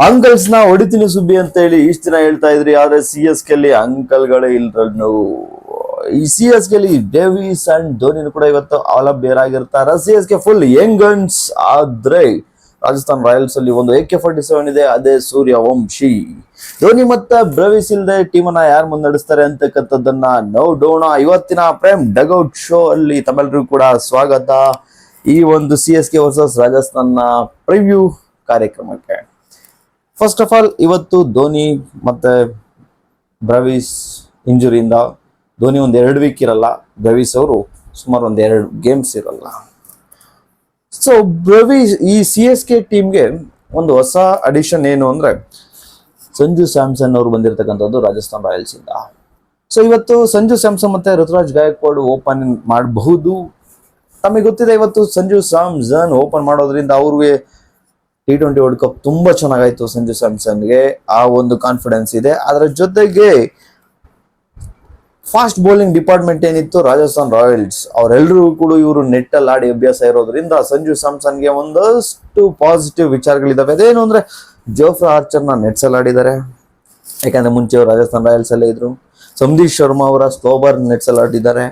Uncles ನ ಹೊಡಿತೀನಿ ಸುಬ್ಬಿ ಅಂತ ಹೇಳಿ ಇಷ್ಟ ದಿನ ಹೇಳ್ತಾ ಇದ್ರಿ. ಆದ್ರೆ ಸಿ ಎಸ್ ಕೆ ಅಂಕಲ್ಗಳೇ ಇಲ್ರನ್ನು. ಈ C S K Davis and Dhoni ಕೂಡ ಇವತ್ತು ಆಲ್ ಆಗಿರ್ತಾರ. C S K full young guns. ಆದ್ರೆ ರಾಜಸ್ಥಾನ್ ರಾಯಲ್ಸ್ ಅಲ್ಲಿ ಒಂದು AK-47 ಇದೆ, ಅದೇ ಸೂರ್ಯವಂಶಿ. ಧೋನಿ ಮತ್ತೆ ಬ್ರವಿಸ್ ಇಲ್ದೆ ಟೀಮ್ ಅನ್ನ ಯಾರು ಮುನ್ನಡೆಸ್ತಾರೆ ಅಂತಕ್ಕಂಥದ್ದನ್ನ ನೋಡೋಣ ಇವತ್ತಿನ ಪ್ರೇಮ್ ಡಗೌಟ್ ಶೋ ಅಲ್ಲಿ. ತಮ್ಮೆಲ್ಲರಿಗೂ ಕೂಡ ಸ್ವಾಗತ ಈ ಒಂದು CSK ವರ್ಸಸ್ ರಾಜಸ್ಥಾನ್ ಪ್ರಿವ್ಯೂ ಕಾರ್ಯಕ್ರಮಕ್ಕೆ. ಫಸ್ಟ್ ಆಫ್ ಆಲ್ ಇವತ್ತು ಧೋನಿ ಮತ್ತೆ ಬ್ರವಿಸ್ ಇಂಜುರಿಯಿಂದ ಧೋನಿ ಒಂದ್ 2 ವೀಕ್ ಇರಲ್ಲ, ಬ್ರವಿಸ್ ಅವರು ಸುಮಾರು ಒಂದ್ 2 ಗೇಮ್ಸ್ ಇರಲ್ಲ. ಸೊ ಬ್ರವಿಸ್ ಈ CSK ಟೀಮ್ಗೆ ಒಂದು ಹೊಸ ಅಡಿಷನ್ ಏನು ಅಂದ್ರೆ ಸಂಜು ಸ್ಯಾಮ್ಸನ್ ಅವರು ಬಂದಿರತಕ್ಕಂಥದ್ದು ರಾಜಸ್ಥಾನ್ ರಾಯಲ್ಸ್ ಇಂದ. ಸೊ ಇವತ್ತು ಸಂಜು ಸ್ಯಾಮ್ಸನ್ ಮತ್ತೆ ಋತುರಾಜ್ ಗಾಯಕ್ವಾಡ್ ಓಪನ್ ಮಾಡಬಹುದು. ತಮಗೆ ಗೊತ್ತಿದೆ ಇವತ್ತು ಸಂಜು ಸ್ಯಾಮ್ಸನ್ ಓಪನ್ ಮಾಡೋದ್ರಿಂದ ಅವ್ರಿಗೆ T20 ವರ್ಲ್ಡ್ ಕಪ್ ತುಂಬಾ ಚೆನ್ನಾಗಾಯ್ತು. ಸಂಜು ಸ್ಯಾಮ್ಸನ್ಗೆ ಆ ಒಂದು ಕಾನ್ಫಿಡೆನ್ಸ್ ಇದೆ. ಅದರ ಜೊತೆಗೆ ಫಾಸ್ಟ್ ಬೌಲಿಂಗ್ ಡಿಪಾರ್ಟ್ಮೆಂಟ್ ಏನಿತ್ತು ರಾಜಸ್ಥಾನ್ ರಾಯಲ್ಸ್, ಅವರೆಲ್ಲರೂ ಕೂಡ ಇವರು ನೆಟ್ ಅಲ್ಲಿ ಆಡಿ ಅಭ್ಯಾಸ ಇರೋದ್ರಿಂದ ಸಂಜು ಸ್ಯಾಮ್ಸನ್ಗೆ ಒಂದಷ್ಟು ಪಾಸಿಟಿವ್ ವಿಚಾರಗಳಿದಾವೆ. ಅದೇನು ಅಂದ್ರೆ ಜೋಫ್ರಾ ಆರ್ಚರ್ ನ ನೆಟ್ಸ್ ಅಲ್ಲಿ ಆಡಿದ್ದಾರೆ, ಯಾಕಂದ್ರೆ ಮುಂಚೆ ಅವರು ರಾಜಸ್ಥಾನ್ ರಾಯಲ್ಸ್ ಅಲ್ಲೇ ಇದ್ರು. ಸಂದೀಪ್ ಶರ್ಮಾ ಅವರ ಸ್ಲೋಬರ್ ನೆಟ್ಸ್ ಅಲ್ಲಿ ಆಡಿದ್ದಾರೆ.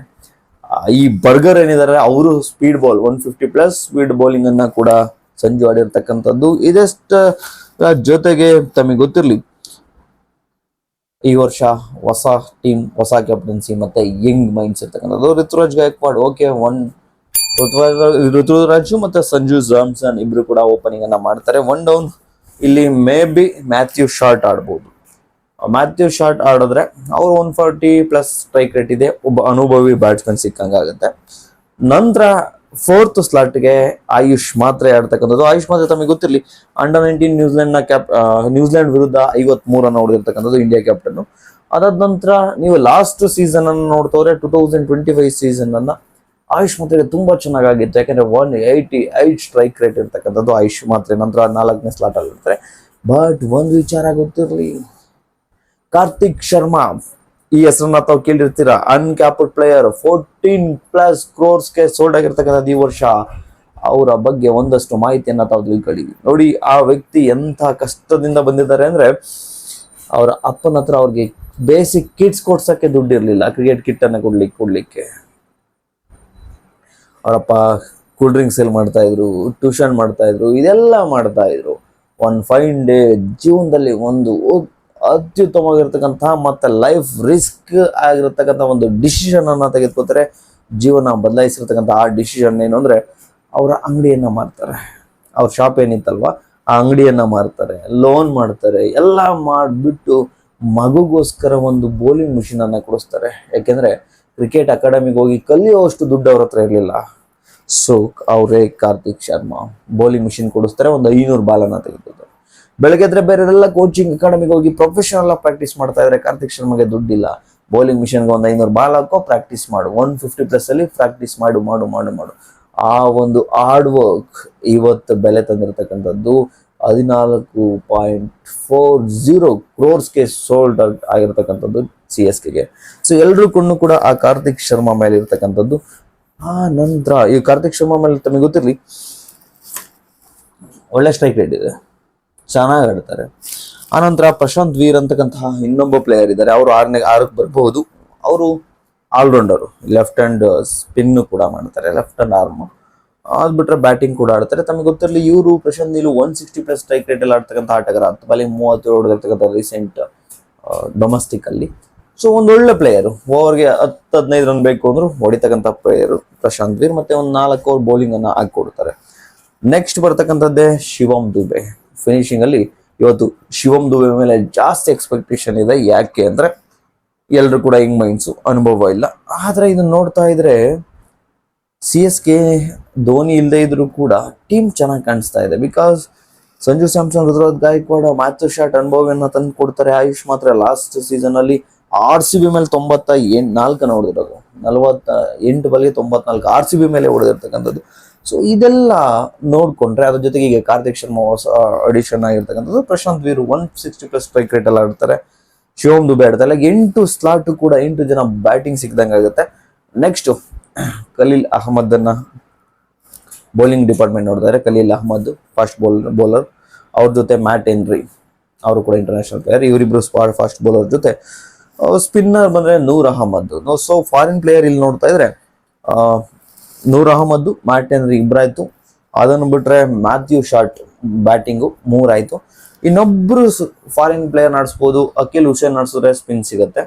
ಈ ಬರ್ಗರ್ ಏನಿದ್ದಾರೆ ಅವರು ಸ್ಪೀಡ್ ಬಾಲ್ 150+ ಸ್ಪೀಡ್ ಬೌಲಿಂಗ್ ಅನ್ನ ಕೂಡ ಸಂಜು ಆಡಿರ್ತಕ್ಕಂಥದ್ದು. ಇದಷ್ಟ ಜೊತೆಗೆ ತಮಗೆ ಗೊತ್ತಿರ್ಲಿ ಈ ವರ್ಷ ಹೊಸ ಟೀಮ್, ಹೊಸ ಕ್ಯಾಪ್ಟನ್ಸಿ ಮತ್ತೆ ಯಂಗ್ ಮೈಂಡ್ಸ್ ಇರ್ತಕ್ಕಂಥದ್ದು. ಋತುರಾಜ್ ಗಾಯಕ್ವಾಡ್ ಋತುರಾಜ್ ಮತ್ತೆ ಸಂಜು ಸ್ಯಾಮ್ಸನ್ ಇಬ್ರು ಕೂಡ ಓಪನಿಂಗ್ ಅನ್ನ ಮಾಡ್ತಾರೆ. 1 ಡೌನ್ ಇಲ್ಲಿ ಮೇ ಬಿ ಮ್ಯಾಥ್ಯೂ ಶಾರ್ಟ್ ಆಡ್ಬೋದು. ಮ್ಯಾಥ್ಯೂ ಶಾರ್ಟ್ ಆಡಿದ್ರೆ ಅವ್ರು 140+ ಸ್ಟ್ರೈಕ್ ರೇಟ್ ಇದೆ, ಒಬ್ಬ ಅನುಭವಿ ಬ್ಯಾಟ್ಸ್ಮನ್ ಸಿಕ್ಕಂಗಾಗುತ್ತೆ. ನಂತರ 4th ಸ್ಲಾಟ್ಗೆ ಆಯುಷ್ ಮಾತ್ರ ಆಡ್ತಕ್ಕಂಥದ್ದು. ಆಯುಷ್ ಮಾತ್ರ ತಮಗೆ ಗೊತ್ತಿರಲಿ ಅಂಡರ್-19 ನ್ಯೂಜಿಲೆಂಡ್ ವಿರುದ್ಧ 53 ರನ್ ಹೊಡೆದಿರ್ತಕ್ಕಂಥದ್ದು, ಇಂಡಿಯಾ ಕ್ಯಾಪ್ಟನ್. ಅದಾದ ನಂತರ ನೀವು ಲಾಸ್ಟ್ ಸೀಸನ್ ಅನ್ನು ನೋಡ್ತವ್ರೆ 2025 ಸೀಸನ್ ಅನ್ನ ಆಯುಷ್ ಮಾತ್ರೆ ತುಂಬಾ ಚೆನ್ನಾಗಿತ್ತು, ಯಾಕಂದ್ರೆ 188 ಸ್ಟ್ರೈಕ್ ರೇಟ್ ಇರ್ತಕ್ಕಂಥದ್ದು ಆಯುಷ್ ಮಾತ್ರೆ. ನಂತರ 4ನೇ ಸ್ಲಾಟ್ ಅಲ್ಲಿ ಇರ್ತಾರೆ. ಬಟ್ ಒಂದು ವಿಚಾರ ಗೊತ್ತಿರಲಿ, ಕಾರ್ತಿಕ್ ಶರ್ಮಾ ಈ ಹೆಸರನ್ನ ತಾವು ಕೇಳಿರ್ತೀರಾ. ಅನ್ಕ್ಯಾಪ್ಡ್ ಪ್ಲೇಯರ್, 14+ ಕ್ರೋರ್ಸ್ಗೆ ಸೋಲ್ಡ್ ಆಗಿರ್ತಕ್ಕಂಥದ್ದು ಈ ವರ್ಷ. ಅವರ ಬಗ್ಗೆ ಒಂದಷ್ಟು ಮಾಹಿತಿಯನ್ನ ತಾವು ತಿಳ್ಕೊಳ್ಳಿ. ನೋಡಿ, ಆ ವ್ಯಕ್ತಿ ಎಂಥ ಕಷ್ಟದಿಂದ ಬಂದಿದ್ದಾರೆ ಅಂದ್ರೆ ಅವರ ಅಪ್ಪನ ಹತ್ರ ಅವ್ರಿಗೆ ಬೇಸಿಕ್ ಕಿಟ್ಸ್ ಕೊಡ್ಸಕ್ಕೆ ದುಡ್ಡು ಇರ್ಲಿಲ್ಲ, ಕ್ರಿಕೆಟ್ ಕಿಟ್ ಅನ್ನ ಕೊಡ್ಲಿಕ್ಕೆ. ಅವರಪ್ಪ ಕೂಲ್ ಡ್ರಿಂಕ್ ಸೇಲ್ ಮಾಡ್ತಾ ಇದ್ರು, ಟ್ಯೂಷನ್ ಮಾಡ್ತಾ ಇದ್ರು, ಇದೆಲ್ಲ ಮಾಡ್ತಾ ಇದ್ರು. ಒಂದು ಫೈನ್ ಡೇ ಜೀವನದಲ್ಲಿ ಒಂದು ಅತ್ಯುತ್ತಮವಾಗಿರ್ತಕ್ಕಂತಹ ಮತ್ತೆ ಲೈಫ್ ರಿಸ್ಕ್ ಆಗಿರ್ತಕ್ಕಂಥ ಒಂದು ಡಿಸಿಷನ್ ಅನ್ನ ತೆಗೆದುಕೊತಾರೆ. ಜೀವನ ಬದಲಾಯಿಸಿರ್ತಕ್ಕಂಥ ಆ ಡಿಸಿಷನ್ ಏನು ಅಂದ್ರೆ ಅವರ ಅಂಗಡಿಯನ್ನ ಮಾರ್ತಾರೆ. ಅವ್ರ ಶಾಪ್ ಏನಿತ್ತಲ್ವಾ ಆ ಅಂಗಡಿಯನ್ನ ಮಾರ್ತಾರೆ, ಲೋನ್ ಮಾಡ್ತಾರೆ, ಎಲ್ಲ ಮಾಡಿಬಿಟ್ಟು ಮಗುಗೋಸ್ಕರ ಒಂದು ಬೌಲಿಂಗ್ ಮಿಷಿನ್ ಅನ್ನ ಕೊಡಿಸ್ತಾರೆ. ಯಾಕೆಂದ್ರೆ ಕ್ರಿಕೆಟ್ ಅಕಾಡೆಮಿಗೆ ಹೋಗಿ ಕಲಿಯೋಷ್ಟು ದುಡ್ಡು ಅವ್ರ ಹತ್ರ ಇರಲಿಲ್ಲ. ಸೊ ಅವರೇ ಕಾರ್ತಿಕ್ ಶರ್ಮಾ ಬೌಲಿಂಗ್ ಮಿಷಿನ್ ಕೊಡಿಸ್ತಾರೆ, ಒಂದು 500 ಬಾಲನ್ನ ತೆಗೆದುಕೊತಾರೆ. ಬೆಳಗ್ಗೆ ಬೇರೆಲ್ಲ ಕೋಚಿಂಗ್ ಅಕಾಡೆಮಿಗೆ ಹೋಗಿ ಪ್ರೊಫೆಷನಲ್ ಪ್ರಾಕ್ಟೀಸ್ ಮಾಡ್ತಾ ಇದ್ರೆ ಕಾರ್ತಿಕ್ ಶರ್ಮಾಗೆ ದುಡ್ಡಿಲ್ಲ. ಬೌಲಿಂಗ್ ಮಿಷನ್ಗೆ ಒಂದು 500 ಬಾಲ್ ಹಾಕೋ, ಪ್ರಾಕ್ಟೀಸ್ ಮಾಡು, 150+ ಅಲ್ಲಿ ಪ್ರಾಕ್ಟೀಸ್ ಮಾಡು. ಆ ಒಂದು ಹಾರ್ಡ್ ವರ್ಕ್ ಇವತ್ತು ಬೆಲೆ ತಂದಿರತಕ್ಕಂಥದ್ದು 14.40 ಕ್ರೋರ್ಸ್ಗೆ ಸೋಲ್ಡ್ ಆಗಿರ್ತಕ್ಕಂಥದ್ದು CSKಗೆ. ಸೊ ಎಲ್ರೂ ಕೂಡ ಆ ಕಾರ್ತಿಕ್ ಶರ್ಮಾ ಮೇಲೆ ಇರ್ತಕ್ಕಂಥದ್ದು. ಆ ನಂತರ ಈ ಕಾರ್ತಿಕ್ ಶರ್ಮಾ ಮೇಲೆ ತಮಗೆ ಗೊತ್ತಿರ್ಲಿ ಒಳ್ಳೆ ಸ್ಟ್ರೈಕ್ ರೇಟ್ ಇದೆ, ಚೆನ್ನಾಗಿ ಆಡ್ತಾರೆ. ಆನಂತರ ಪ್ರಶಾಂತ್ ವೀರ್ ಅಂತಕ್ಕಂತಹ ಇನ್ನೊಬ್ಬ ಪ್ಲೇಯರ್ ಇದ್ದಾರೆ, ಅವರು 6ಕ್ಕೆ ಬರಬಹುದು. ಅವರು ಆಲ್ರೌಂಡರು, ಲೆಫ್ಟ್ ಹ್ಯಾಂಡ್ ಸ್ಪಿನ್ ಕೂಡ ಮಾಡ್ತಾರೆ, ಲೆಫ್ಟ್ ಹ್ಯಾಂಡ್ ಆರ್ಮ್. ಅದ್ ಬಿಟ್ರೆ ಬ್ಯಾಟಿಂಗ್ ಕೂಡ ಆಡ್ತಾರೆ. ತಮಗೆ ಗೊತ್ತಿರಲಿ ಇವರು ಪ್ರಶಾಂತ್ ವೀರ್ 160+ ಸ್ಟ್ರೈಕ್ ರೇಟ್ ಅಲ್ಲಿ ಆಡ್ತಕ್ಕಂಥ ಆಟಗಾರ. 10 ಬಾಲಿಗೆ 30 ಹೊಡೆದಿರ್ತಕ್ಕಂಥ ರೀಸೆಂಟ್ ಡೊಮೆಸ್ಟಿಕ್ ಅಲ್ಲಿ. ಸೊ ಒಂದೊಳ್ಳೆ ಪ್ಲೇಯರ್, ಓವರ್ಗೆ 10-15 ರನ್ ಬೇಕು ಅಂದ್ರು ಹೊಡಿತಕ್ಕಂಥ ಪ್ಲೇಯರ್ ಪ್ರಶಾಂತ್ ವೀರ್. ಮತ್ತೆ ಒಂದು 4 ಓವರ್ ಬೌಲಿಂಗ್ ಅನ್ನ ಹಾಕೊಡ್ತಾರೆ. ನೆಕ್ಸ್ಟ್ ಬರ್ತಕ್ಕಂಥದ್ದೇ ಶಿವಮ್ ದುಬೆ. ಫಿನಿಶಿಂಗ್ ಅಲ್ಲಿ ಇವತ್ತು ಶಿವಮ್ ದುಬೆ ಮೇಲೆ ಜಾಸ್ತಿ ಎಕ್ಸ್ಪೆಕ್ಟೇಷನ್ ಇದೆ. ಯಾಕೆ ಅಂದ್ರೆ ಎಲ್ರು ಕೂಡ ಹಿಂಗ್ ಮೈಂಡ್ಸು, ಅನುಭವ ಇಲ್ಲ. ಆದ್ರೆ ಇದನ್ನ ನೋಡ್ತಾ ಇದ್ರೆ CSK ಧೋನಿ ಇಲ್ಲದೆ ಇದ್ರು ಕೂಡ ಟೀಮ್ ಚೆನ್ನಾಗಿ ಕಾಣಿಸ್ತಾ ಇದೆ. Because Sanju Samson, Ruturaj Gaikwad, Matthew Short ಅನುಭವನ್ನ ತಂದು ಕೊಡ್ತಾರೆ. ಆಯುಷ್ ಮಾತ್ರ ಲಾಸ್ಟ್ ಸೀಸನ್ ಅಲ್ಲಿ RCB ಮೇಲೆ 94 ಹೊಡೆದಿರೋದು, 48 ಬಾಲ್ಗೆ 94 RCB ಮೇಲೆ ಹೊಡೆದಿರ್ತಕ್ಕಂಥದ್ದು. ಸೊ ಇದೆಲ್ಲ ನೋಡ್ಕೊಂಡ್ರೆ ಅದ್ರ ಜೊತೆಗೆ ಈಗ ಕಾರ್ತಿಕ್ ಶರ್ಮಾ ಹೊಸ ಅಡಿಷನ್ ಆಗಿರ್ತಕ್ಕಂಥದ್ದು. ಪ್ರಶಾಂತ್ ವೀರ್ 160+ ಸ್ಟ್ರೈಕ್ ರೇಟ್ ಅಲ್ಲಿ ಆಡ್ತಾರೆ. ಶಿವಮ್ ದುಬೆ ಆಡ್ತಾರೆ. 8 ಸ್ಲಾಟ್ ಕೂಡ 8 ಜನ ಬ್ಯಾಟಿಂಗ್ ಸಿಕ್ದಂಗೆ ಆಗುತ್ತೆ. ನೆಕ್ಸ್ಟ್ ಖಲೀಲ್ ಅಹ್ಮದ್ ಅನ್ನ ಬೌಲಿಂಗ್ ಡಿಪಾರ್ಟ್ಮೆಂಟ್ ನೋಡಿದ್ದಾರೆ. Khaleel Ahmed fast bowler. ಅವ್ರ ಜೊತೆ ಮ್ಯಾಟ್ ಹೆನ್ರಿ, ಅವರು ಕೂಡ ಇಂಟರ್ನ್ಯಾಷನಲ್ ಪ್ಲೇಯರ್. ಇವರಿಬ್ರು ಫಾಸ್ಟ್ ಬೌಲರ್ ಜೊತೆ ಸ್ಪಿನ್ನರ್ ಬಂದ್ರೆ Noor Ahmad. So foreign player ಇಲ್ಲಿ ನೋಡ್ತಾ ಇದ್ರೆ ನೂರ್ ಅಹಮದ್, ಮಾರ್ಟಿನ್ ಇಬ್ರಾಯ್ತು. ಅದನ್ನು ಬಿಟ್ರೆ ಮ್ಯಾಥ್ಯೂ ಶಾರ್ಟ್ ಬ್ಯಾಟಿಂಗು 3 ಆಯ್ತು. ಇನ್ನೊಬ್ರು ಫಾರಿನ್ ಪ್ಲೇಯರ್ ನಡೆಸ್ಬೋದು, ಅಖಿಲ್ ಹುಸೇನ್ ನಡೆಸಿದ್ರೆ ಸ್ಪಿನ್ ಸಿಗುತ್ತೆ.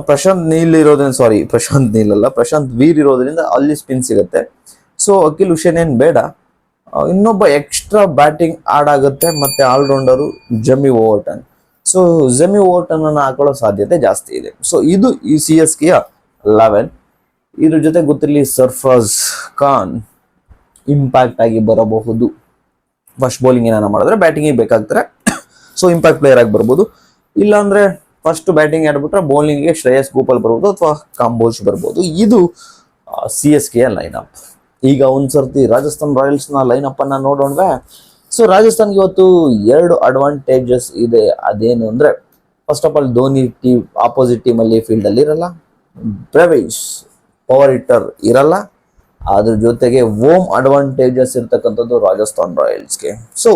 ಪ್ರಶಾಂತ್ ನೀಲ್ ಅಲ್ಲ, ಪ್ರಶಾಂತ್ ವೀರ್ ಇರೋದ್ರಿಂದ ಅಲ್ಲಿ ಸ್ಪಿನ್ ಸಿಗುತ್ತೆ. ಸೊ ಅಖಿಲ್ ಹುಸೇನ್ ಏನ್ ಬೇಡ. ಇನ್ನೊಬ್ಬ ಎಕ್ಸ್ಟ್ರಾ ಬ್ಯಾಟಿಂಗ್ ಆಡ್ ಆಗುತ್ತೆ, ಮತ್ತೆ ಆಲ್ರೌಂಡರು ಜೆಮಿ ಓವರ್ಟನ್. ಸೊ ಜೆಮಿ ಓವರ್ಟನ್ ಅನ್ನು ಹಾಕೊಳ್ಳೋ ಸಾಧ್ಯತೆ ಜಾಸ್ತಿ ಇದೆ. ಸೊ ಇದು ಈ CSK 11. ಇದ್ರ ಜೊತೆ ಗೊತ್ತಿರಲಿ ಸರ್ಫರಾಜ್ ಖಾನ್ ಇಂಪ್ಯಾಕ್ಟ್ ಆಗಿ ಬರಬಹುದು. ಫಸ್ಟ್ ಬೌಲಿಂಗ್ ಏನಾರ ಮಾಡಿದ್ರೆ ಬ್ಯಾಟಿಂಗಿಗೆ ಬೇಕಾಗ್ತಾರೆ. ಸೊ ಇಂಪ್ಯಾಕ್ಟ್ ಪ್ಲೇಯರ್ ಆಗಿ ಬರ್ಬೋದು. ಇಲ್ಲಾಂದ್ರೆ ಫಸ್ಟ್ ಬ್ಯಾಟಿಂಗ್ ಆಡ್ಬಿಟ್ರೆ ಬೌಲಿಂಗ್ಗೆ ಶ್ರೇಯಸ್ ಗೋಪಾಲ್ ಬರ್ಬೋದು ಅಥವಾ ಕಾಂಬೋಜ್ ಬರ್ಬೋದು. ಇದು CSK ಲೈನ್-ಅಪ್. ಈಗ ಒಂದ್ಸರ್ತಿ ರಾಜಸ್ಥಾನ್ ರಾಯಲ್ಸ್ ನ ಲೈನ್-ಅಪ್ ಅನ್ನ ನೋಡೋಣ. ಸೊ ರಾಜಸ್ಥಾನ್ಗೆ ಇವತ್ತು 2 ಅಡ್ವಾಂಟೇಜಸ್ ಇದೆ. ಅದೇನು ಅಂದ್ರೆ, first of all Dhoni opposite team ಅಲ್ಲಿ ಫೀಲ್ಡ್ ಅಲ್ಲಿ ಇರಲ್ಲ, ಬ್ರೆವಿಸ್ ಪವರ್ ಹಿಟ್ಟರ್ ಇರಲ್ಲ, ಅದ್ರ ಜೊತೆಗೆ ಓಮ್ ಅಡ್ವಾಂಟೇಜಸ್ ಇರ್ತಕ್ಕಂಥದ್ದು ರಾಜಸ್ಥಾನ್ ರಾಯಲ್ಸ್ಗೆ. ಸೊ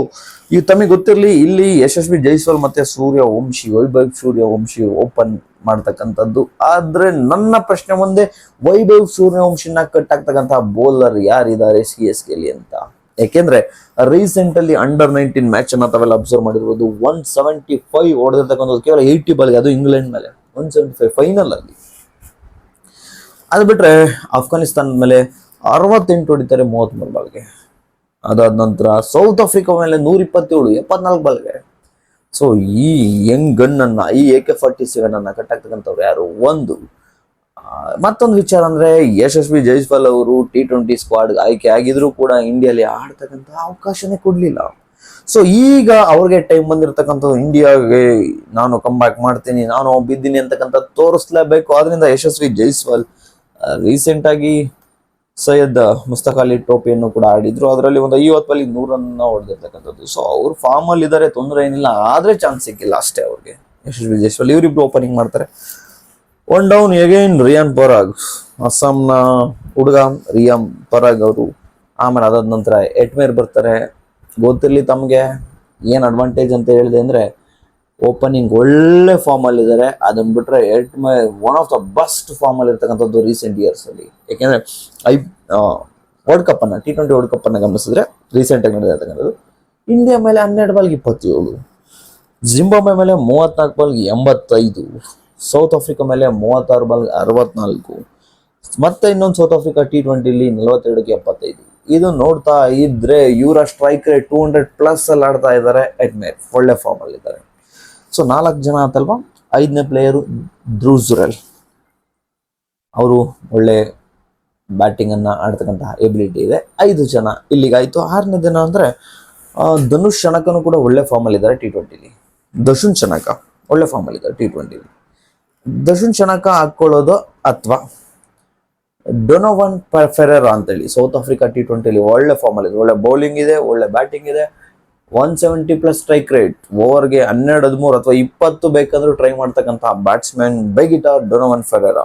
ಇವು ತಮಗೆ ಗೊತ್ತಿರಲಿ, ಇಲ್ಲಿ ಯಶಸ್ವಿ ಜೈಸ್ವಾಲ್ ಮತ್ತೆ ವೈಭವ್ ಸೂರ್ಯವಂಶಿ ಓಪನ್ ಮಾಡ್ತಕ್ಕಂಥದ್ದು. ಆದ್ರೆ ನನ್ನ ಪ್ರಶ್ನೆ ಮುಂದೆ, ವೈಭವ್ ಸೂರ್ಯವಂಶಿನ ಕಟ್ಟಾಗ್ತಕ್ಕಂಥ ಬೌಲರ್ ಯಾರಿದ್ದಾರೆ CSK ಅಂತ? ಯಾಕೆಂದ್ರೆ ರೀಸೆಂಟ್ ಅಲ್ಲಿ ಅಂಡರ್-19 ಮ್ಯಾಚ್ ಅನ್ನ ತಾವೆಲ್ಲ ಅಬ್ಸರ್ವ್ ಮಾಡಿರ್ಬೋದು. 175 ಹೊಡೆದಿರ್ತಕ್ಕಂಥದ್ದು ಕೇವಲ 80 ಬಾಲ್ಗೆ, ಅದು ಇಂಗ್ಲೆಂಡ್ ಮೇಲೆ 175 ಫೈನಲ್ ಅಲ್ಲಿ. ಅದು ಬಿಟ್ರೆ ಅಫ್ಘಾನಿಸ್ತಾನ ಮೇಲೆ 68 ಹೊಡಿತಾರೆ 33 ಬಾಲ್ಗೆ. ಅದಾದ ನಂತರ ಸೌತ್ ಆಫ್ರಿಕಾ ಮೇಲೆ 127 74 ಬಾಲ್ಗೆ. ಸೊ ಈ ಯಂಗ್ ಗನ್ ಅನ್ನ, ಈ AK-47 ಅನ್ನ ಕಟ್ಟಾಗ್ತಕ್ಕಂಥವ್ರು ಯಾರು? ಮತ್ತೊಂದು ವಿಚಾರ ಅಂದ್ರೆ, ಯಶಸ್ವಿ ಜೈಸ್ವಾಲ್ ಅವರು T20 ಸ್ಕ್ವಾಡ್ ಆಯ್ಕೆ ಆಗಿದ್ರು ಕೂಡ ಇಂಡಿಯಾಲಿ ಆಡ್ತಕ್ಕಂಥ ಅವಕಾಶನೇ ಕೊಡ್ಲಿಲ್ಲ. ಸೊ ಈಗ ಅವ್ರಿಗೆ ಟೈಮ್ ಬಂದಿರತಕ್ಕಂಥದ್ದು, ಇಂಡಿಯಾಗೆ ನಾನು ಕಮ್ ಬ್ಯಾಕ್ ಮಾಡ್ತೀನಿ, ನಾನು ಬಿದ್ದೀನಿ ಅಂತಕ್ಕಂಥ ತೋರಿಸ್ಲೇಬೇಕು. ಆದ್ರಿಂದ ಯಶಸ್ವಿ ಜೈಸ್ವಾಲ್ ರೀಸೆಂಟ್ ಆಗಿ ಸೈಯದ್ ಮುಸ್ತಕ್ ಅಲಿ ಟ್ರೋಫಿಯನ್ನು ಕೂಡ ಆಡಿದ್ರು. ಅದರಲ್ಲಿ ಒಂದು 50 ಬಾಲಿ 100 ರನ್ ಹೊಡೆದಿರ್ತಕ್ಕಂಥದ್ದು. ಸೊ ಅವ್ರು ಫಾರ್ಮ್ ಅಲ್ಲಿ ಇದಾರೆ, ತೊಂದರೆ ಏನಿಲ್ಲ. ಆದ್ರೆ ಚಾನ್ಸ್ ಸಿಕ್ಕಿಲ್ಲ ಅಷ್ಟೇ ಅವ್ರಿಗೆ. ಯಶಸ್ವಿ ಜೈಸ್ವಾಲ್ ಇವರಿಬ್ರು ಓಪನಿಂಗ್ ಮಾಡ್ತಾರೆ. 1 ಡೌನ್ ಅಗೈನ್ ರಿಯಾನ್ ಪರಾಗ್, ಅಸ್ಸಾಂನ ಹುಡುಗ ರಿಯಾನ್ ಪರಾಗ್ ಅವರು. ಆಮೇಲೆ ಅದಾದ ನಂತರ ಎಟ್ಮೇರ್ ಬರ್ತಾರೆ. ಗೊತ್ತಿರ್ಲಿ ತಮ್ಗೆ ಏನ್ ಅಡ್ವಾಂಟೇಜ್ ಅಂತ ಹೇಳಿದೆ ಅಂದ್ರೆ, ಓಪನಿಂಗ್ ಒಳ್ಳೆ ಫಾರ್ಮ್ ಅಲ್ಲಿ ಇದ್ದಾರೆ. ಅದನ್ನ ಬಿಟ್ರೆ Hetmyer one of the best form ಅಲ್ಲಿ ಇರ್ತಕ್ಕಂಥದ್ದು ರೀಸೆಂಟ್ ಇಯರ್ಸ್ ಅಲ್ಲಿ. ಯಾಕೆಂದ್ರೆ ವರ್ಲ್ಡ್ ಕಪ್ ಅನ್ನ, T20 ವರ್ಲ್ಡ್ ಕಪ್ ಅನ್ನ ಗಮನಿಸಿದ್ರೆ ರೀಸೆಂಟ್ ಆಗಿ ನಡೆದಿರ್ತಕ್ಕಂಥದ್ದು, ಇಂಡಿಯಾ ಮೇಲೆ 12 ಬಾಲ್ಗೆ 27, ಜಿಂಬಾಬ್ವೆ ಮೇಲೆ 34 ಬಾಲ್ಗೆ 85, ಸೌತ್ ಆಫ್ರಿಕಾ ಮೇಲೆ 36 ಬಾಲ್ಗೆ 64, ಮತ್ತೆ ಇನ್ನೊಂದು ಸೌತ್ ಆಫ್ರಿಕಾ T20 42ಕ್ಕೆ 75. ಇದು ನೋಡ್ತಾ ಇದ್ರೆ ಇವರ ಸ್ಟ್ರೈಕ್ ರೇಟ್ 200+ ಅಲ್ಲಿ ಆಡ್ತಾ ಇದ್ದಾರೆ. ಎಟ್ಮೇರ್ ಒಳ್ಳೆ ಫಾರ್ಮ್ ಅಲ್ಲಿ ಇದ್ದಾರೆ. ಸೊ 4 ಜನ ಆತಲ್ವಾ. 5ನೇ ಪ್ಲೇಯರು ಧ್ರುವ್ ಜುರೆಲ್, ಅವರು ಒಳ್ಳೆ ಬ್ಯಾಟಿಂಗ್ ಅನ್ನ ಆಡ್ತಕ್ಕಂತಹ ಎಬಿಲಿಟಿ ಇದೆ. 5 ಜನ ಇಲ್ಲಿಗಾಯ್ತು. 6ನೇ ದಿನ ಅಂದ್ರೆ ಧನುಷ್ ಶಣಕನು ಕೂಡ ಒಳ್ಳೆ ಫಾರ್ಮ್ ಅಲ್ಲಿ ಇದ್ದಾರೆ T20. ದಶುನ್ ಶಣಕ ಒಳ್ಳೆ ಫಾರ್ಮ್ ಅಲ್ಲಿ ಇದ್ದಾರೆ T20. ದಶುನ್ ಶಣಕ ಹಾಕೊಳ್ಳೋದು ಅಥವಾ ಡೊನೋವನ್ ಫೆರೇರಾ ಅಂತೇಳಿ ಸೌತ್ ಆಫ್ರಿಕಾ T20 ಒಳ್ಳೆ ಫಾರ್ಮ್ ಅಲ್ಲಿ ಇದೆ. ಒಳ್ಳೆ ಬೌಲಿಂಗ್ ಇದೆ, ಒಳ್ಳೆ ಬ್ಯಾಟಿಂಗ್ ಇದೆ. 170+ ಸ್ಟ್ರೈಕ್ ರೇಟ್, ಓವರ್ಗೆ 12, 13 ಅಥವಾ 20 ಬೇಕಾದ್ರೂ ಟ್ರೈ ಮಾಡ್ತಕ್ಕಂಥ ಬ್ಯಾಟ್ಸ್ಮನ್ ಬೈಗಿಟ ಡೊನೋವನ್ ಫೆರೇರಾ.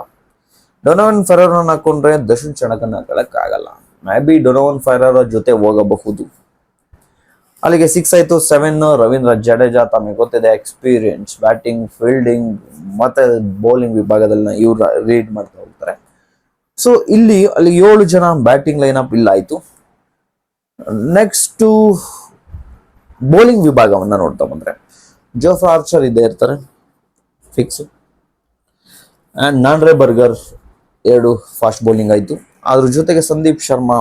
ಡೊನೋವನ್ ಫೆರೇರಾ ಹಾಕೊಂಡ್ರೆ ದಶುನ್ ಶಣಕನ್ನ ಹಾಕಳಕ್ ಆಗಲ್ಲ. ಮೇ ಬಿ ಡೊನೋವನ್ ಫೆರೇರಾ ಜೊತೆ ಹೋಗಬಹುದು. ಅಲ್ಲಿಗೆ 6 ಆಯ್ತು. 7 ರವೀಂದ್ರ ಜಡೇಜಾ, ತಮಗೆ ಗೊತ್ತಿದೆ ಎಕ್ಸ್ಪೀರಿಯನ್ಸ್, ಬ್ಯಾಟಿಂಗ್, ಫೀಲ್ಡಿಂಗ್ ಮತ್ತೆ ಬೌಲಿಂಗ್ ವಿಭಾಗದಲ್ಲಿ ಇವ್ರು ರೀಡ್ ಮಾಡ್ತಾ ಹೋಗ್ತಾರೆ. ಸೊ ಅಲ್ಲಿ 7 ಜನ ಬ್ಯಾಟಿಂಗ್ ಲೈನ್-ಅಪ್ ಇಲ್ಲ ಆಯ್ತು. ನೆಕ್ಸ್ಟ್ ಬೌಲಿಂಗ್ ವಿಭಾಗವನ್ನ ನೋಡ್ತಾ ಬಂದ್ರೆ ಜೋಫ್ರಾ ಆರ್ಚರ್ ಇದ್ದೇ ಇರ್ತಾರೆ fix. And Nandre Burger 2 fast bowling ಆಯ್ತು. ಅದ್ರ ಜೊತೆಗೆ ಸಂದೀಪ್ ಶರ್ಮಾ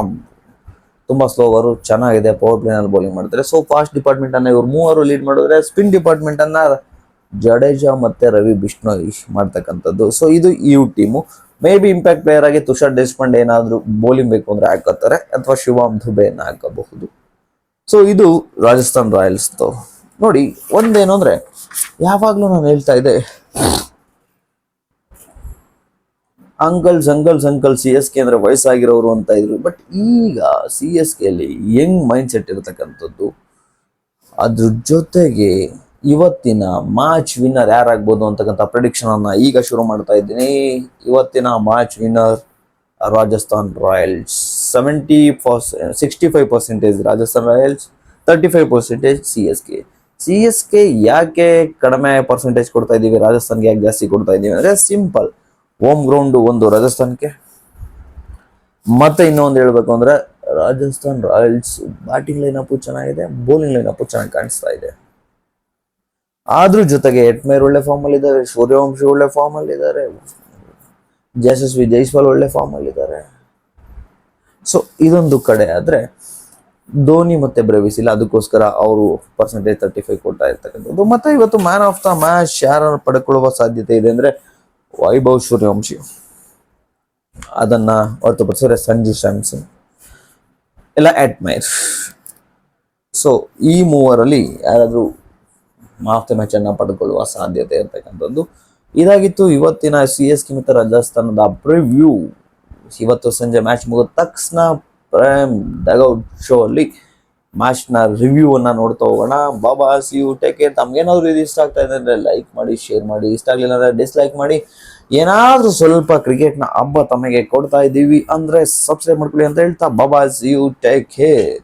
ತುಂಬಾ ಸ್ಲೋ ಓವರ್, ಚೆನ್ನಾಗಿದೆ, ಪವರ್ ಪ್ಲೇ ನಲ್ಲಿ ಬೌಲಿಂಗ್ ಮಾಡ್ತಾರೆ. ಸೊ ಫಾಸ್ಟ್ ಡಿಪಾರ್ಟ್ಮೆಂಟ್ ಅನ್ನ ಇವ್ರು 3 ಲೀಡ್ ಮಾಡಿದ್ರೆ, ಸ್ಪಿನ್ ಡಿಪಾರ್ಟ್ಮೆಂಟ್ ಅನ್ನ ಜಡೇಜಾ ಮತ್ತೆ ರವಿ ಬಿಷ್ಣೋಯ್ ಮಾಡ್ತಕ್ಕಂಥದ್ದು. ಸೊ ಇದು team. May be impact player ಆಗಿ ತುಷಾರ್ ದೇಶಪಾಂಡೆ ಏನಾದ್ರು ಬೌಲಿಂಗ್ ಬೇಕು ಅಂದ್ರೆ ಹಾಕೋತಾರೆ, ಅಥವಾ ಶಿವಮ್ ದುಬೆಯನ್ನ ಹಾಕಬಹುದು. ಸೊ ಇದು ರಾಜಸ್ಥಾನ್ ರಾಯಲ್ಸ್. ನೋಡಿ, ಒಂದೇನು ಅಂದ್ರೆ, ಯಾವಾಗ್ಲೂ ನಾನು ಹೇಳ್ತಾ ಇದ್ದೆ, ಅಂಕಲ್ CSK ಅಂದ್ರೆ ವಯಸ್ಸಾಗಿರೋರು ಅಂತ ಇದ್ರು. ಬಟ್ ಈಗ CSK ಅಲ್ಲಿ ಯಂಗ್ ಮೈಂಡ್ ಸೆಟ್ ಇರತಕ್ಕಂಥದ್ದು. ಅದ್ರ ಜೊತೆಗೆ ಇವತ್ತಿನ ಮ್ಯಾಚ್ ವಿನ್ನರ್ ಯಾರಾಗ್ಬೋದು ಅಂತಕ್ಕಂಥ ಪ್ರಿಡಿಕ್ಷನ್ ಅನ್ನ ಈಗ ಶುರು ಮಾಡ್ತಾ ಇದ್ದೀನಿ. ಇವತ್ತಿನ match winner Rajasthan Royals. 65% Rajasthan Royals, 35% CSK. CSK ಯಾಕೆ ಕಡಿಮೆ ಪರ್ಸೆಂಟೇಜ್ ಕೊಡ್ತಾ ಇದೀವಿ, ರಾಜಸ್ಥಾನ್ಗೆ ಯಾಕೆ ಜಾಸ್ತಿ ಕೊಡ್ತಾ ಇದೀವಿ ಅಂದ್ರೆ ಸಿಂಪಲ್, ಹೋಮ್ ಗ್ರೌಂಡ್ ಒಂದು ರಾಜಸ್ಥಾನ್ಗೆ. ಮತ್ತೆ ಇನ್ನೊಂದು ಹೇಳ್ಬೇಕು ಅಂದ್ರೆ ರಾಜಸ್ಥಾನ್ ರಾಯಲ್ಸ್ ಬ್ಯಾಟಿಂಗ್ ಲೈನಪ್ ಚೆನ್ನಾಗಿದೆ, ಬೌಲಿಂಗ್ ಲೈನಪ್ ಚೆನ್ನಾಗಿ ಕಾಣಿಸ್ತಾ ಇದೆ. ಆದ್ರೂ ಜೊತೆಗೆ ಎಟ್ಮೇರ್ ಒಳ್ಳೆ ಫಾರ್ಮ್ ಅಲ್ಲಿ ಇದ್ದಾರೆ, ಸೂರ್ಯವಂಶಿ ಒಳ್ಳೆ ಫಾರ್ಮ್ ಅಲ್ಲಿ ಇದ್ದಾರೆ, ಯಶಸ್ವಿ ಜೈಸ್ವಾಲ್ ಒಳ್ಳೆ ಫಾರ್ಮ್ ಅಲ್ಲಿ ಇದ್ದಾರೆ. ಸೊ ಇದೊಂದು ಕಡೆ ಆದ್ರೆ ಧೋನಿ ಮತ್ತೆ ಬ್ರೆವಿಸ್ ಇಲ್ಲ, ಅದಕ್ಕೋಸ್ಕರ ಅವರು ಪರ್ಸೆಂಟೇಜ್ 35 ಕೊಡ್ತಾ ಇರ್ತಕ್ಕಂಥದ್ದು. ಮತ್ತೆ ಇವತ್ತು ಮ್ಯಾನ್ ಆಫ್ ದ ಮ್ಯಾಚ್ ಯಾರನ್ನು ಪಡ್ಕೊಳ್ಳುವ ಸಾಧ್ಯತೆ ಇದೆ ಅಂದ್ರೆ ವೈಭವ್ ಸೂರ್ಯವಂಶಿ, ಅದನ್ನ ಹೊರತುಪಡಿಸಿದ್ರೆ ಸಂಜು ಸ್ಯಾಮ್ಸನ್ ಇಲ್ಲ ಎಟ್ಮೈರ್. ಸೊ ಈ ಮೂವರಲ್ಲಿ ಯಾರಾದ್ರೂ ಮ್ಯಾನ್ ಆಫ್ ದ ಮ್ಯಾಚ್ ಅನ್ನ ಪಡ್ಕೊಳ್ಳುವ ಸಾಧ್ಯತೆ ಇರ್ತಕ್ಕಂಥದ್ದು. ಇದಾಗಿತ್ತು ಇವತ್ತಿನ CSK ಮತ್ತು ರಾಜಸ್ಥಾನದ ಪ್ರಿವ್ಯೂ. ಇವತ್ತು ಸಂಜೆ ಮ್ಯಾಚ್ ಮುಗಿದ ತಕ್ಷಣ ಪ್ರೈಮ್ ಡಗೌಟ್ ಶೋ ಅಲ್ಲಿ ಮ್ಯಾಚ್ ನ ರಿವ್ಯೂ ಅನ್ನ ನೋಡ್ತಾ ಹೋಗೋಣ. ಬಾಬಾ ಸಿ ಯು, ಟೇಕ್ ಕೇರ್. ತಮ್ಗೇನಾದ್ರು ಇದು ಇಷ್ಟ ಆಗ್ತಾ ಇದೆ ಅಂದ್ರೆ ಲೈಕ್ ಮಾಡಿ, ಶೇರ್ ಮಾಡಿ, ಇಷ್ಟ ಆಗ್ಲಿಲ್ಲ ಅಂದ್ರೆ ಡಿಸ್ಲೈಕ್ ಮಾಡಿ. ಏನಾದ್ರೂ ಸ್ವಲ್ಪ ಕ್ರಿಕೆಟ್ ನ ಹಬ್ಬ ತಮಗೆ ಕೊಡ್ತಾ ಇದ್ದೀವಿ ಅಂದ್ರೆ ಸಬ್ಸ್ಕ್ರೈಬ್ ಮಾಡ್ಕೊಳ್ಳಿ ಅಂತ ಹೇಳ್ತಾ ಬಾಬಾ ಸಿ ಯು, ಟೇಕ್ ಕೇರ್.